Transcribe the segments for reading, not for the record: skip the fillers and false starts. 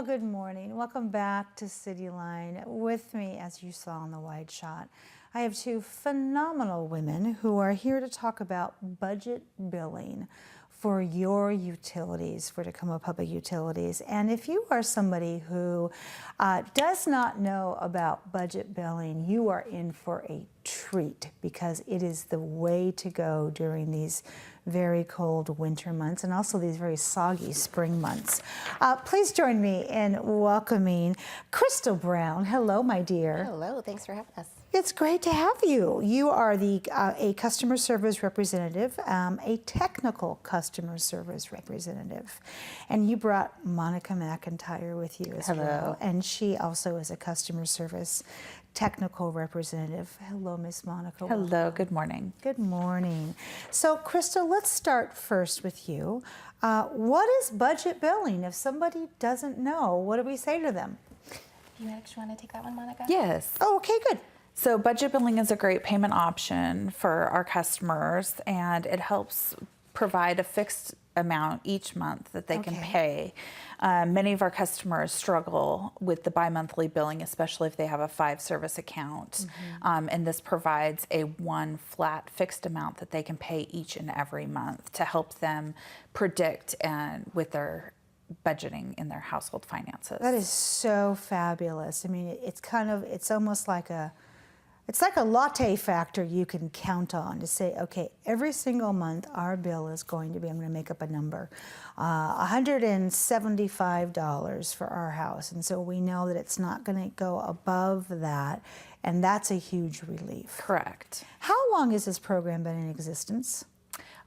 good morning. Welcome back to CityLine. With me, as you saw in the wide shot, I have two phenomenal women who are here to talk about budget billing for your utilities, for Tacoma Public Utilities. And if you are somebody who does not know about budget billing, you are in for a treat, because it is the way to go during these very cold winter months and also these very soggy spring months. Please join me in welcoming Crystal Brown. Hello, my dear. Hello, thanks for having us. It's great to have you. You are a customer service representative, a technical customer service representative, and you brought Monica McIntyre with you as well. And she also is a customer service technical representative. Hello, Miss Monica. Hello, welcome. good morning. Good morning. So, Crystal, let's start first with you. What is budget billing? If somebody doesn't know, what do we say to them? You actually want to take that one, Monica? Yes. Oh, okay, good. So budget billing is a great payment option for our customers, and it helps provide a fixed amount each month that they can pay. Many of our customers struggle with the bi-monthly billing, especially if they have a 5-service account. And this provides a one flat fixed amount that they can pay each and every month to help them predict and with their budgeting in their household finances. That is so fabulous. I mean, it's almost like it's like a latte factor you can count on to say, okay, every single month our bill is going to be, I'm going to make up a number, $175 for our house. And so we know that it's not going to go above that, and that's a huge relief. Correct. How long has this program been in existence?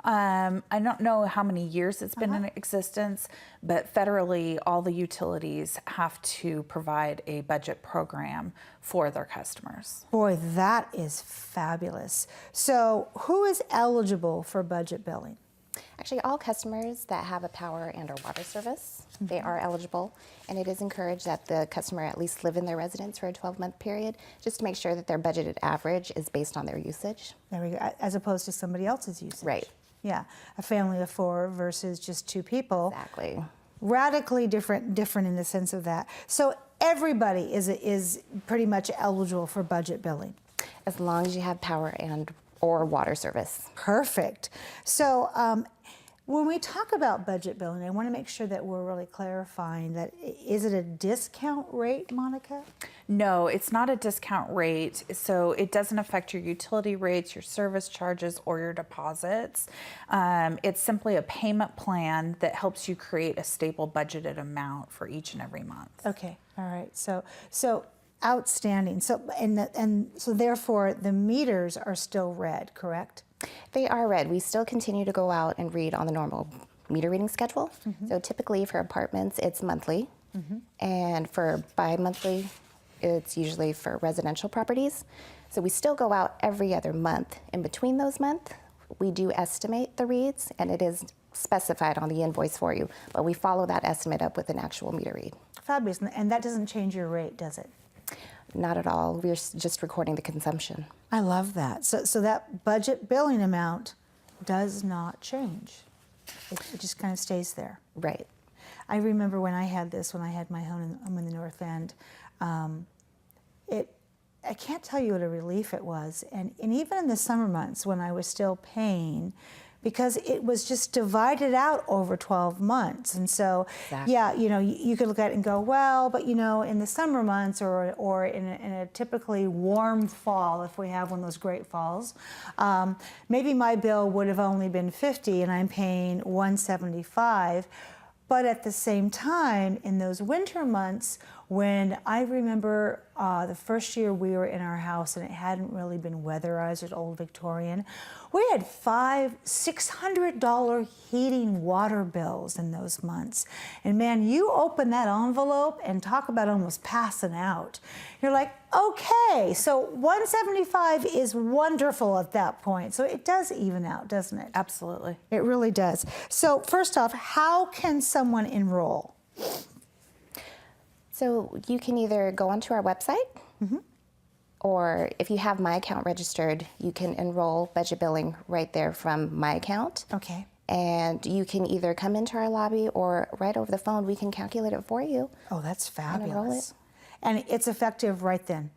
I don't know how many years it's been in existence, but federally, all the utilities have to provide a budget program for their customers. Boy, that is fabulous. So who is eligible for budget billing? Actually, all customers that have a power and or water service, they are eligible, and it is encouraged that the customer at least live in their residence for a 12-month period, just to make sure that their budgeted average is based on their usage. There we go, as opposed to somebody else's usage. Right. Yeah, a family of 4 versus just 2 people. Exactly. Radically different in the sense of that. So everybody is pretty much eligible for budget billing. As long as you have power and or water service. Perfect. So when we talk about budget billing, I want to make sure that we're really clarifying that. Is it a discount rate, Monica? No, it's not a discount rate, so it doesn't affect your utility rates, your service charges, or your deposits. It's simply a payment plan that helps you create a stable budgeted amount for each and every month. Okay, all right. So outstanding. So so therefore the meters are still red, correct? They are read. We still continue to go out and read on the normal meter reading schedule. So typically for apartments, it's monthly, and for bi-monthly, it's usually for residential properties. So we still go out every other month. In between those months, we do estimate the reads, and it is specified on the invoice for you, but we follow that estimate up with an actual meter read. Fabulous. And that doesn't change your rate, does it? Not at all. We're just recording the consumption. I love that. So that budget billing amount does not change. It just kind of stays there. Right. I remember when I had my home in the North End, I can't tell you what a relief it was. And even in the summer months when I was still paying, because it was just divided out over 12 months. And so, yeah, you could look at it and go, well, but in the summer months or in a typically warm fall, if we have one of those great falls, maybe my bill would have only been $50 and I'm paying $175. But at the same time, in those winter months, when I remember the first year we were in our house and it hadn't really been weatherized at Old Victorian, we had $600 heating water bills in those months. And man, you open that envelope and talk about almost passing out. You're like, okay, so $175 is wonderful at that point. So it does even out, doesn't it? Absolutely. It really does. So first off, how can someone enroll? So you can either go onto our website, or if you have My Account registered, you can enroll budget billing right there from My Account. Okay. And you can either come into our lobby or right over the phone, we can calculate it for you. Oh, that's enroll fabulous. And it's effective right then.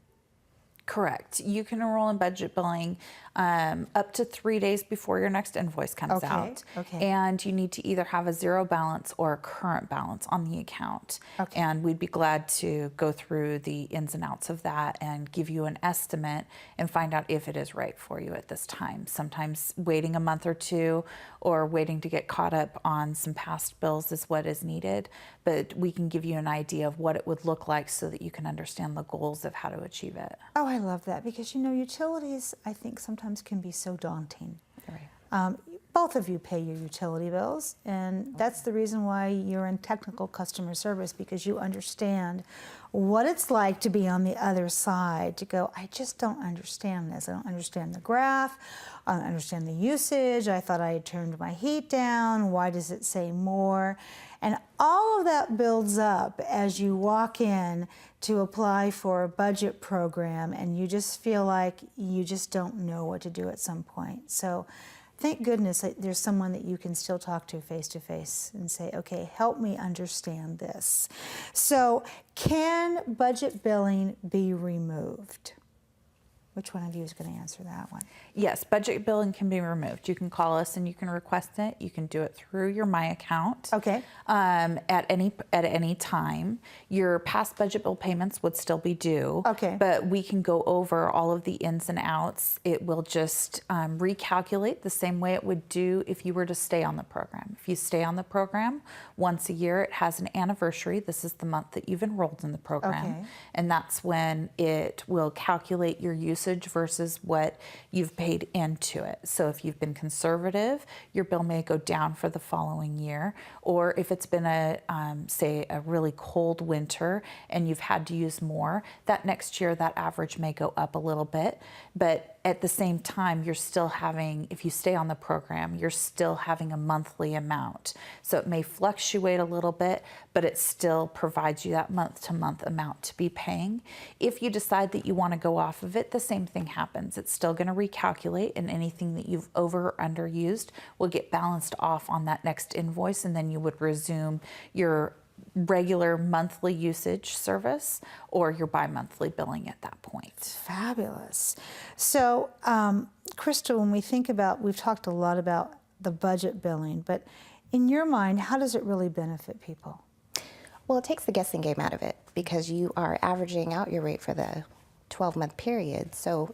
Correct. You can enroll in budget billing up to 3 days before your next invoice comes out. Okay. And you need to either have a zero balance or a current balance on the account. Okay. And we'd be glad to go through the ins and outs of that and give you an estimate and find out if it is right for you at this time. Sometimes waiting a month or two or waiting to get caught up on some past bills is what is needed. But we can give you an idea of what it would look like so that you can understand the goals of how to achieve it. Oh, I love that because, you know, utilities, I think sometimes can be so daunting. Right. Both of you pay your utility bills, and that's the reason why you're in technical customer service, because you understand what it's like to be on the other side, to go, I just don't understand this. I don't understand the graph. I don't understand the usage. I thought I had turned my heat down. Why does it say more? And all of that builds up as you walk in to apply for a budget program, and you just feel like you just don't know what to do at some point. So thank goodness that there's someone that you can still talk to face and say, okay, help me understand this. So can budget billing be removed? Which one of you is going to answer that one? Yes, budget billing can be removed. You can call us and you can request it. You can do it through your My Account. Okay. At any time. Your past budget bill payments would still be due. Okay. But we can go over all of the ins and outs. It will just recalculate the same way it would do if you were to stay on the program. If you stay on the program once a year, it has an anniversary. This is the month that you've enrolled in the program. Okay. And that's when it will calculate your usage versus what you've paid into it. So if you've been conservative, your bill may go down for the following year. Or if it's been say a really cold winter and you've had to use more, that next year that average may go up a little bit. But at the same time, you're still having, if you stay on the program, you're still having a monthly amount. So it may fluctuate a little bit, but it still provides you that month-to-month amount to be paying. If you decide that you want to go off of it, the same thing happens. It's still going to recalculate, and anything that you've over or underused will get balanced off on that next invoice, and then you would resume your regular monthly usage service or your bi-monthly billing at that point. Fabulous. So, Crystal, when we think about, we've talked a lot about the budget billing, but in your mind, how does it really benefit people? Well, it takes the guessing game out of it because you are averaging out your rate for the 12-month period. So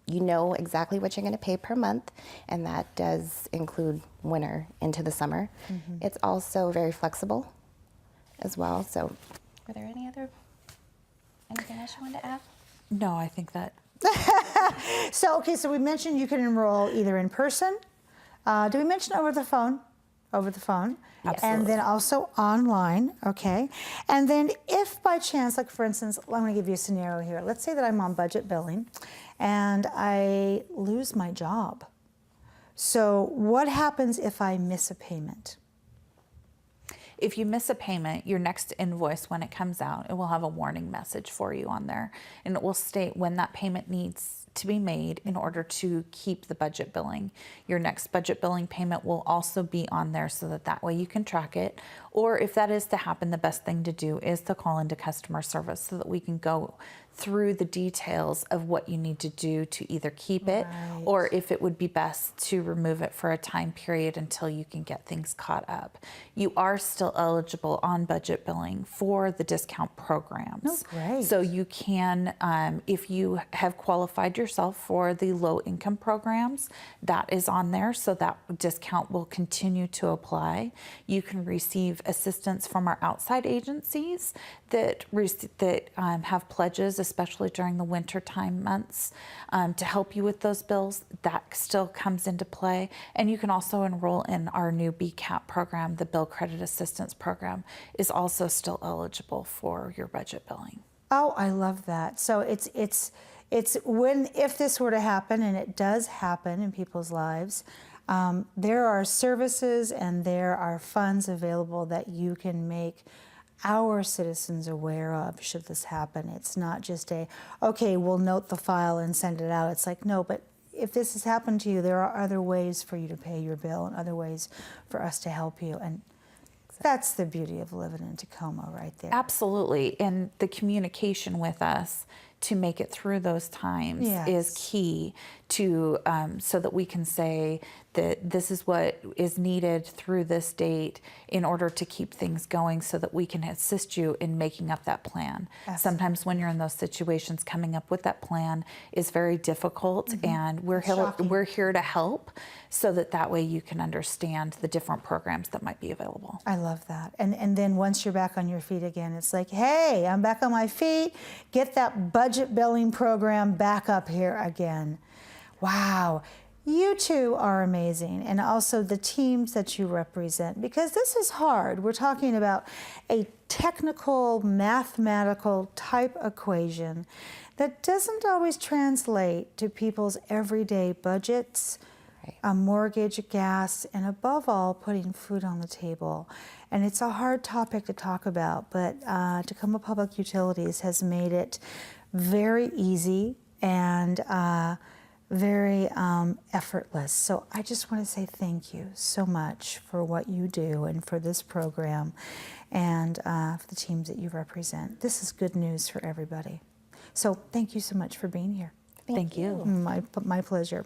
you know exactly what you're going to pay per month, and that does include winter into the summer. Mm-hmm. It's also very flexible as well. So were there anything else you wanted to add? No, I think that. So we mentioned you can enroll either in person. Do we mention over the phone? Over the phone. Absolutely. And then also online, okay? And then if by chance, like for instance, I'm going to give you a scenario here. Let's say that I'm on budget billing and I lose my job. So what happens if I miss a payment? If you miss a payment, your next invoice, when it comes out, it will have a warning message for you on there. And it will state when that payment needs to be made in order to keep the budget billing. Your next budget billing payment will also be on there so that way you can track it. Or if that is to happen, the best thing to do is to call into customer service so that we can go through the details of what you need to do to either keep it or if it would be best to remove it for a time period until you can get things caught up. You are still eligible on budget billing for the discount programs. Oh, great. So you can, if you have qualified yourself for the low income programs, that is on there, so that discount will continue to apply. You can receive assistance from our outside agencies that have pledges, especially during the wintertime months, to help you with those bills. That still comes into play. And you can also enroll in our new BCAP program. The Bill Credit Assistance Program is also still eligible for your budget billing. Oh, I love that. So it's if this were to happen, and it does happen in people's lives, there are services and there are funds available that you can make our citizens aware of should this happen. It's not just okay, we'll note the file and send it out. It's like, no, but if this has happened to you, there are other ways for you to pay your bill and other ways for us to help you. And that's the beauty of living in Tacoma right there. Absolutely. And the communication with us to make it through those times is key to so that we can say that this is what is needed through this date in order to keep things going so that we can assist you in making up that plan. Absolutely. Sometimes when you're in those situations, coming up with that plan is very difficult, and we're here to help so that way you can understand the different programs that might be available. I love that. And then once you're back on your feet again, it's like, hey, I'm back on my feet. Get that budget billing program back up here again. Wow. You two are amazing, and also the teams that you represent, because this is hard. We're talking about a technical, mathematical type equation that doesn't always translate to people's everyday budgets, a mortgage, gas, and above all, putting food on the table. And it's a hard topic to talk about, but Tacoma Public Utilities has made it very easy and very effortless. So I just want to say thank you so much for what you do and for this program and for the teams that you represent. This is good news for everybody. So thank you so much for being here. Thank you. My pleasure.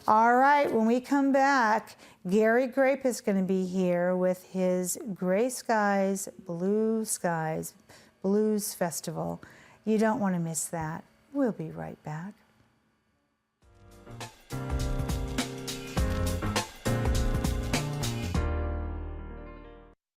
All right, when we come back, Gary Grape is going to be here with his Gray Skies, Blues Festival. You don't want to miss that. We'll be right back.